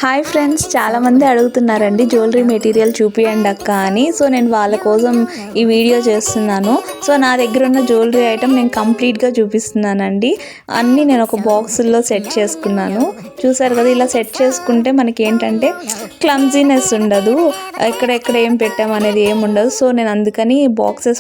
Hi friends, చాలామంది అడుగుతున్నారండి jewellery material చూపియండి అక్క అని. సో నేను వాళ్ళ కోసం ఈ వీడియో చేస్తున్నాను. సో నా దగ్గర ఉన్న జ్యువెలరీ ఐటమ్ నేను కంప్లీట్గా చూపిస్తున్నానండి. అన్నీ నేను ఒక బాక్సుల్లో సెట్ చేసుకున్నాను. చూసారు కదా, ఇలా సెట్ చేసుకుంటే మనకి ఏంటంటే క్లమ్జీనెస్ ఉండదు, ఎక్కడెక్కడ ఏం పెట్టామనేది ఏం ఉండదు. సో నేను అందుకని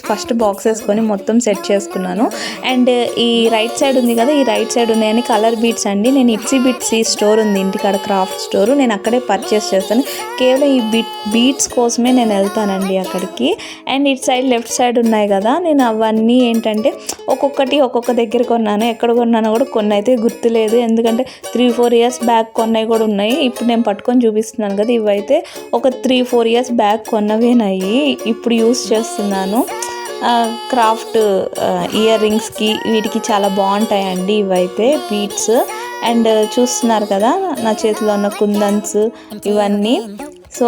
ఫస్ట్ బాక్సెస్ కొని మొత్తం సెట్ చేసుకున్నాను. అండ్ ఈ రైట్ సైడ్ ఉంది కదా, ఈ రైట్ సైడ్ ఉన్నాయని కలర్ బీట్స్ అండి. నేను ఇట్సీ బిట్స్ స్టోర్ ఉంది ఇంటికాడ, క్రాఫ్ట్ స్టోర్, నేను అక్కడే పర్చేస్ చేస్తాను. కేవలం ఈ బీట్స్ కోసమే నేను వెళ్తానండి అక్కడికి. అండ్ ఇటు సైడ్ లెఫ్ట్ సైడ్ ఉన్నాయి కదా, నేను అవన్నీ ఏంటంటే ఒక్కొక్క దగ్గర కొన్నాను. ఎక్కడ కొన్నానో కూడా కొన్ని అయితే గుర్తులేదు, ఎందుకంటే 3-4 ఇయర్స్ బ్యాక్ కొన్నవి కూడా ఉన్నాయి. ఇప్పుడు నేను పట్టుకొని చూపిస్తున్నాను కదా, ఇవైతే ఒక 3-4 ఇయర్స్ బ్యాక్ కొన్నవేనాయి, ఇప్పుడు యూస్ చేస్తున్నాను. క్రాఫ్ట్ ఇయర్ రింగ్స్కి వీటికి చాలా బాగుంటాయండి ఇవైతే బీట్స్. అండ్ చూస్తున్నారు కదా నా చేతిలో ఉన్న కుందన్స్ ఇవన్నీ. సో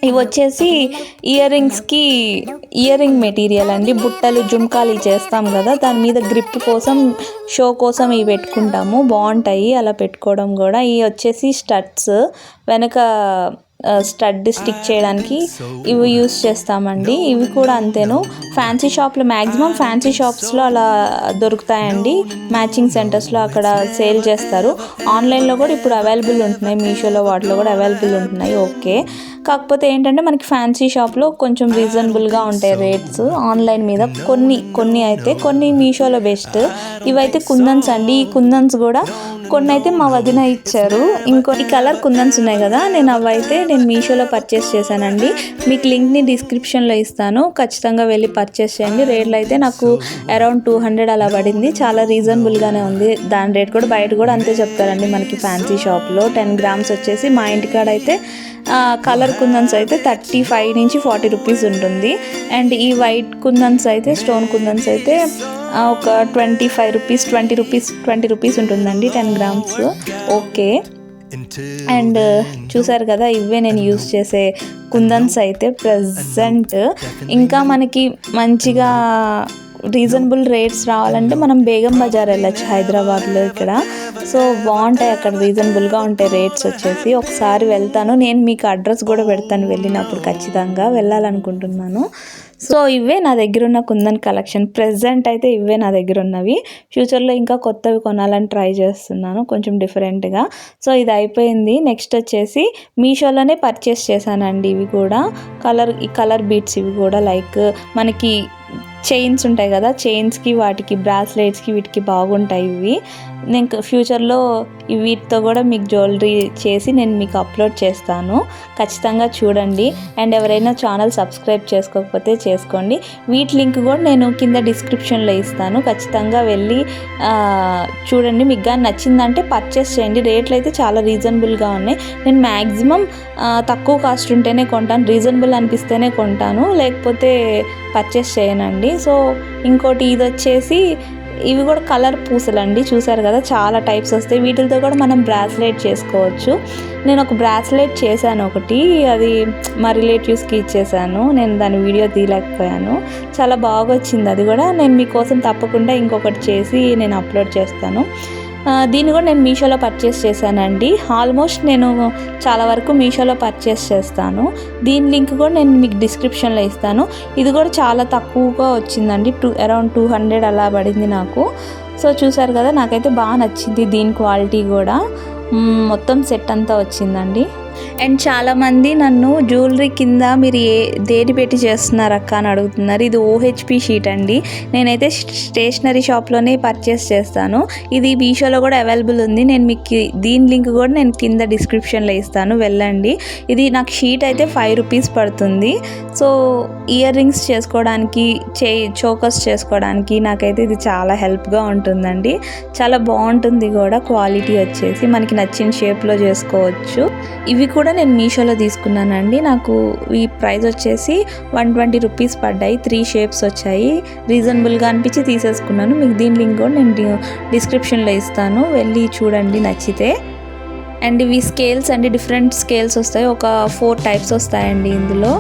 ఇవి వచ్చేసి ఇయర్ రింగ్ మెటీరియల్ అండి. బుట్టలు జుమ్కాలు చేస్తాం కదా, దాని మీద గ్రిప్ కోసం, షో కోసం ఇవి పెట్టుకుంటాము, బాగుంటాయి అలా పెట్టుకోవడం కూడా. ఇవి వచ్చేసి స్టడ్స్, వెనక స్టడ్ స్టిక్ చేయడానికి ఇవి యూస్ చేస్తామండి. ఇవి కూడా అంతేను, ఫ్యాన్సీ షాప్లో మ్యాక్సిమం ఫ్యాన్సీ షాప్స్లో అలా దొరుకుతాయండి, మ్యాచింగ్ సెంటర్స్లో అక్కడ సేల్ చేస్తారు. ఆన్లైన్లో కూడా ఇప్పుడు అవైలబుల్ ఉంటున్నాయి, మీషోలో వాటిలో కూడా అవైలబుల్ ఉంటున్నాయి. ఓకే, కాకపోతే ఏంటంటే మనకి ఫ్యాన్సీ షాప్లో కొంచెం రీజనబుల్గా ఉంటాయి రేట్స్. ఆన్లైన్ మీద కొన్ని అయితే, కొన్ని మీషోలో బెస్ట్. ఇవైతే కుందన్స్ అండి. ఈ కుందన్స్ కూడా కొన్ని అయితే మా వదిన ఇచ్చారు. ఈ కలర్ కుందన్స్ ఉన్నాయి కదా, నేను మీషోలో పర్చేస్ చేశానండి. మీకు లింక్ని డిస్క్రిప్షన్లో ఇస్తాను, ఖచ్చితంగా వెళ్ళి పర్చేస్ చేయండి. రేట్లు అయితే నాకు అరౌండ్ 200 అలా పడింది, చాలా రీజనబుల్గానే ఉంది. దాని రేట్ కూడా బయట కూడా అంతే చెప్తారండి మనకి ఫ్యాన్సీ షాప్లో. 10 గ్రామ్స్ వచ్చేసి మా ఇంటికాడ అయితే కలర్ కుందన్స్ అయితే 35 నుంచి 40 రూపీస్ ఉంటుంది. అండ్ ఈ వైట్ కుందన్స్ అయితే, స్టోన్ కుందన్స్ అయితే ఒక 25 రూపీస్, 20 రూపీస్ ఉంటుందండి 10 గ్రామ్స్. ఓకే, అండ్ చూసారు కదా, ఇవే నేను యూస్ చేసే కుందన్స్ అయితే ప్రజెంట్. ఇంకా మనకి మంచిగా రీజనబుల్ రేట్స్ రావాలంటే మనం బేగం బజార్ వెళ్ళచ్చు హైదరాబాద్లో ఇక్కడ. సో బాగుంటాయి అక్కడ, రీజనబుల్గా ఉంటాయి రేట్స్ వచ్చేసి. ఒకసారి వెళ్తాను నేను, మీకు అడ్రస్ కూడా పెడతాను, వెళ్ళినప్పుడు ఖచ్చితంగా వెళ్ళాలనుకుంటున్నాను. సో ఇవే నా దగ్గర ఉన్న కుందన్ కలెక్షన్, ప్రెజెంట్ అయితే ఇవే నా దగ్గర ఉన్నవి. ఫ్యూచర్లో ఇంకా కొత్తవి కొనాలని ట్రై చేస్తున్నాను, కొంచెం డిఫరెంట్గా. సో ఇది అయిపోయింది. నెక్స్ట్ వచ్చేసి మీషోలోనే పర్చేస్ చేశానండి ఇవి కూడా, కలర్ బీట్స్. ఇవి కూడా లైక్ మనకి చైన్స్ ఉంటాయి కదా, చైన్స్కి వాటికి బ్రాస్లెట్స్కి వీటికి బాగుంటాయి ఇవి. నేను ఫ్యూచర్లో వీటితో కూడా మీకు జ్యువెలరీ చేసి నేను మీకు అప్లోడ్ చేస్తాను, ఖచ్చితంగా చూడండి. అండ్ ఎవరైనా ఛానల్ సబ్స్క్రైబ్ చేసుకోకపోతే చేసుకోండి. వీటి లింక్ కూడా నేను కింద డిస్క్రిప్షన్లో ఇస్తాను, ఖచ్చితంగా వెళ్ళి చూడండి. మీకు కానీ నచ్చిందంటే పర్చేస్ చేయండి. రేట్లు అయితే చాలా రీజనబుల్గా ఉన్నాయి. నేను మ్యాక్సిమం తక్కువ కాస్ట్ ఉంటేనే కొంటాను, రీజనబుల్ అనిపిస్తేనే కొంటాను, లేకపోతే పర్చేస్ చేయనండి. సో ఇంకోటి ఇది వచ్చేసి, ఇవి కూడా కలర్ పూసలండి. చూసారు కదా, చాలా టైప్స్ వస్తాయి. వీటితో కూడా మనం బ్రాస్లెట్ చేసుకోవచ్చు. నేను ఒక బ్రాస్లెట్ చేశాను ఒకటి, అది మా రిలేటివ్స్కి ఇచ్చేసాను. నేను దాని వీడియో తీయలేకపోయాను, చాలా బాగా వచ్చింది అది కూడా. నేను మీకోసం తప్పకుండా ఇంకొకటి చేసి నేను అప్లోడ్ చేస్తాను. దీన్ని కూడా నేను మీషోలో పర్చేస్ చేశానండి. ఆల్మోస్ట్ నేను చాలా వరకు మీషోలో పర్చేస్ చేస్తాను. దీని లింక్ కూడా నేను మీకు డిస్క్రిప్షన్లో ఇస్తాను. ఇది కూడా చాలా తక్కువగా వచ్చిందండి, అరౌండ్ 200 అలా పడింది నాకు. సో చూసారు కదా, నాకైతే బాగా నచ్చింది దీని క్వాలిటీ కూడా. మొత్తం సెట్ అంతా వచ్చిందండి. అండ్ చాలామంది నన్ను జ్యువెలరీ కింద మీరు దేని పెట్టి చేస్తున్నారు అక్క అని అడుగుతున్నారు. ఇది OHP షీట్ అండి. నేనైతే స్టేషనరీ షాప్లోనే పర్చేస్ చేస్తాను. ఇది మీషోలో కూడా అవైలబుల్ ఉంది. నేను మీకు దీని లింక్ కూడా నేను కింద డిస్క్రిప్షన్లో ఇస్తాను, వెళ్ళండి. ఇది నాకు షీట్ అయితే 5 రూపీస్ పడుతుంది. సో ఇయర్ రింగ్స్ చేసుకోవడానికి, చోకర్స్ చేసుకోవడానికి నాకైతే ఇది చాలా హెల్ప్గా ఉంటుందండి. చాలా బాగుంటుంది కూడా, క్వాలిటీ వచ్చేసి మనకి నచ్చిన షేప్లో చేసుకోవచ్చు. ఇవి కూడా నేను మీషోలో తీసుకున్నానండి. నాకు ఈ ప్రైస్ వచ్చేసి 120 రూపీస్ పడ్డాయి. 3 షేప్స్ వచ్చాయి, రీజనబుల్గా అనిపించి తీసేసుకున్నాను. మీకు దీని లింక్ కూడా నేను డిస్క్రిప్షన్లో ఇస్తాను, వెళ్ళి చూడండి నచ్చితే. అండ్ ఇవి స్కేల్స్ అండి, డిఫరెంట్ స్కేల్స్ వస్తాయి, ఒక 4 టైప్స్ వస్తాయండి ఇందులో.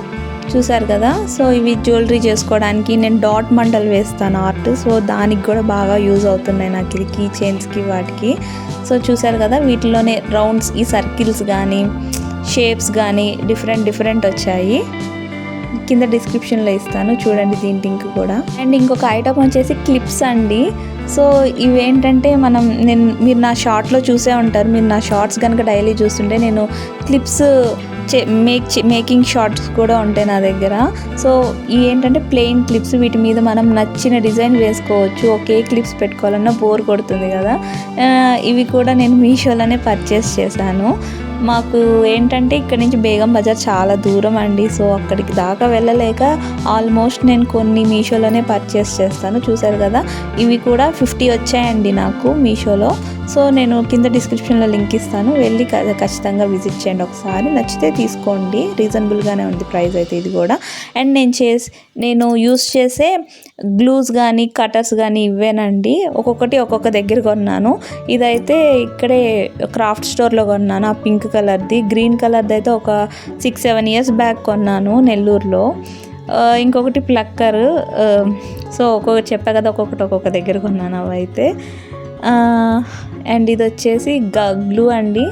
చూసారు కదా. సో ఇవి జ్యువెలరీ చేసుకోవడానికి నేను డాట్ మండలు వేస్తాను ఆర్ట్. సో దానికి కూడా బాగా యూజ్ అవుతున్నాయి నాకు ఇది కీ చైన్స్కి వాటికి. సో చూసారు కదా, వీటిలోనే రౌండ్స్, ఈ సర్కిల్స్ కానీ షేప్స్ కానీ డిఫరెంట్ వచ్చాయి. కింద డిస్క్రిప్షన్లో ఇస్తాను చూడండి దీని లింక్ కూడా. అండ్ ఇంకొక ఐటమ్ వచ్చేసి క్లిప్స్ అండి. సో ఇవేంటంటే మీరు నా షార్ట్లో చూసే ఉంటారు, మీరు నా షార్ట్స్ కనుక డైలీ చూస్తుంటే నేను క్లిప్స్ మేకింగ్ షార్ట్స్ కూడా ఉంటాయి నా దగ్గర. సో ఇవి ఏంటంటే ప్లెయిన్ క్లిప్స్, వీటి మీద మనం నచ్చిన డిజైన్ వేసుకోవచ్చు. ఒకే క్లిప్స్ పెట్టుకోవాలన్నా బోర్ కొడుతుంది కదా. ఇవి కూడా నేను మీషోలోనే పర్చేస్ చేశాను. మాకు ఏంటంటే ఇక్కడ నుంచి బేగం బజార్ చాలా దూరం అండి. సో అక్కడికి దాకా వెళ్ళలేక ఆల్మోస్ట్ నేను కొన్ని మీషోలోనే పర్చేస్ చేస్తాను. చూసారు కదా, ఇవి కూడా 50 వచ్చాయండి నాకు మీషోలో. సో నేను కింద డిస్క్రిప్షన్లో లింక్ ఇస్తాను, వెళ్ళి ఖచ్చితంగా విజిట్ చేయండి ఒకసారి. నచ్చితే తీసుకోండి, రీజనబుల్గానే ఉంది ప్రైస్ అయితే ఇది కూడా. అండ్ నేను యూస్ చేసే గ్లూస్ కానీ కటర్స్ కానీ ఇవేనండి. ఒక్కొక్కటి ఒక్కొక్క దగ్గర కొన్నాను. ఇదైతే ఇక్కడే క్రాఫ్ట్ స్టోర్లో కొన్నాను, ఆ పింక్ కలర్ది. గ్రీన్ కలర్ది అయితే ఒక 6-7 ఇయర్స్ బ్యాక్ కొన్నాను నెల్లూరులో. ఇంకొకటి ప్లక్కర్. సో ఒక్కొక్కటి చెప్పా కదా, ఒక్కొక్క దగ్గర కొన్నాను అవైతే. అండ్ ఇది వచ్చేసి గ్లూ అండి.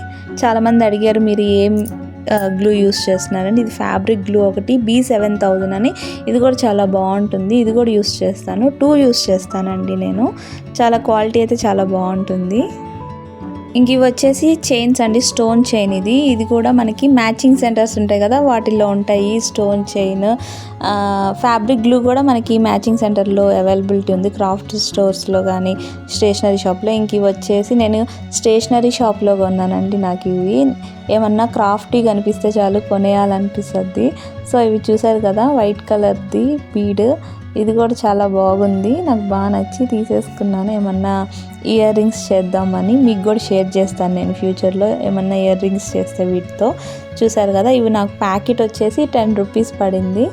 చాలామంది అడిగారు మీరు ఏం గ్లూ యూస్ చేస్తున్నారండి. ఇది ఫ్యాబ్రిక్ గ్లూ ఒకటి B7000 అని, ఇది కూడా చాలా బాగుంటుంది. ఇది కూడా యూస్ చేస్తాను, 2 యూస్ చేస్తానండి నేను. చాలా క్వాలిటీ అయితే చాలా బాగుంటుంది. ఇంక ఇవి వచ్చేసి చైన్స్ అండి, స్టోన్ చైన్. ఇది కూడా మనకి మ్యాచింగ్ సెంటర్స్ ఉంటాయి కదా, వాటిల్లో ఉంటాయి స్టోన్ చైన్. ఫ్యాబ్రిక్ గ్లూ కూడా మనకి మ్యాచింగ్ సెంటర్లో అవైలబిలిటీ ఉంది, క్రాఫ్ట్ స్టోర్స్లో కానీ స్టేషనరీ షాప్లో. ఇంక ఇవి వచ్చేసి నేను స్టేషనరీ షాప్లో కొన్నానండి. నాకు ఇవి ఏమన్నా క్రాఫ్టీ కనిపిస్తే చాలు కొనేయాలనిపిస్తుంది. సో ఇవి చూసారు కదా, వైట్ కలర్ది బీడ్. ఇది కూడా చాలా బాగుంది, నాకు బాగా నచ్చి తీసేసుకున్నాను. ఏమన్నా ఇయర్ రింగ్స్ చేద్దామని, మీకు కూడా షేర్ చేస్తాను నేను ఫ్యూచర్లో ఏమన్నా ఇయర్ రింగ్స్ చేస్తే వీటితో. చూసారు కదా, ఇవి నాకు ప్యాకెట్ వచ్చేసి 10 రూపీస్ పడింది.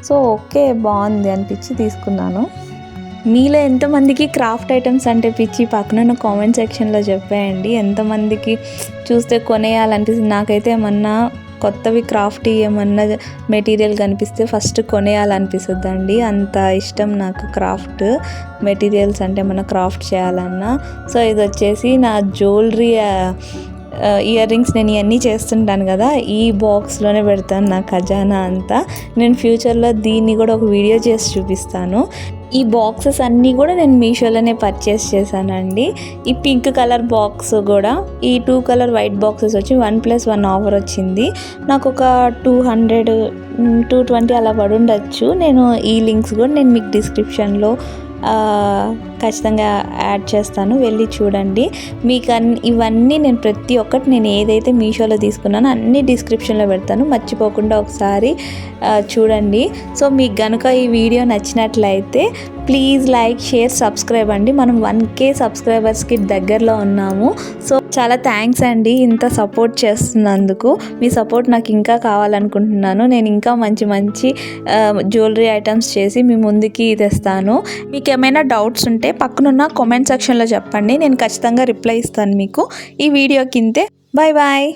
సో ఓకే, బాగుంది అనిపించి తీసుకున్నాను. మీలో ఎంతమందికి క్రాఫ్ట్ ఐటమ్స్ అంటే పిచ్చి పక్కన కామెంట్ సెక్షన్లో చెప్పేయండి. ఎంతమందికి చూస్తే కొనేయాలనిపిస్తుంది. నాకైతే ఏమన్నా కొత్తవి క్రాఫ్ట్ ఏమన్నా మెటీరియల్ కనిపిస్తే ఫస్ట్ కొనేయాలనిపిస్తుంది అండి. అంత ఇష్టం నాకు క్రాఫ్ట్ మెటీరియల్స్ అంటే, ఏమన్నా క్రాఫ్ట్ చేయాలన్నా. సో ఇది వచ్చేసి నా జ్యువెలరీ ఇయర్ రింగ్స్. నేను ఇవన్నీ చేస్తుంటాను కదా, ఈ బాక్స్లోనే పెడతాను నా ఖజానా అంతా. నేను ఫ్యూచర్లో దీన్ని కూడా ఒక వీడియో చేసి చూపిస్తాను. ఈ బాక్సెస్ అన్నీ కూడా నేను మీషోలోనే పర్చేస్ చేశానండి. ఈ పింక్ కలర్ బాక్స్ కూడా, ఈ 2 కలర్ వైట్ బాక్సెస్ వచ్చి 1+1 ఆఫర్ వచ్చింది. నాకు ఒక 200-220 అలా పడి ఉండొచ్చు. నేను ఈ లింక్స్ కూడా నేను మీకు డిస్క్రిప్షన్లో ఖచ్చితంగా యాడ్ చేస్తాను, వెళ్ళి చూడండి. మీకు ఇవన్నీ నేను ప్రతి ఒక్కటి నేను ఏదైతే మీషోలో తీసుకున్నానో అన్నీ డిస్క్రిప్షన్లో పెడతాను, మర్చిపోకుండా ఒకసారి చూడండి. సో మీకు కనుక ఈ వీడియో నచ్చినట్లయితే ప్లీజ్ లైక్, షేర్, సబ్స్క్రైబ్ అండి. మనం 1K సబ్స్క్రైబర్స్కి దగ్గరలో ఉన్నాము. సో చాలా థ్యాంక్స్ అండి ఇంత సపోర్ట్ చేస్తున్నందుకు. మీ సపోర్ట్ నాకు ఇంకా కావాలనుకుంటున్నాను. నేను ఇంకా మంచి జ్యువెలరీ ఐటమ్స్ చేసి మీ ముందుకి తెస్తాను. మీకు ఏమైనా డౌట్స్ ఉంటే పక్కనున్న కామెంట్ సెక్షన్లో చెప్పండి, నేను ఖచ్చితంగా రిప్లై ఇస్తాను మీకు ఈ వీడియో కిందే. Bye bye.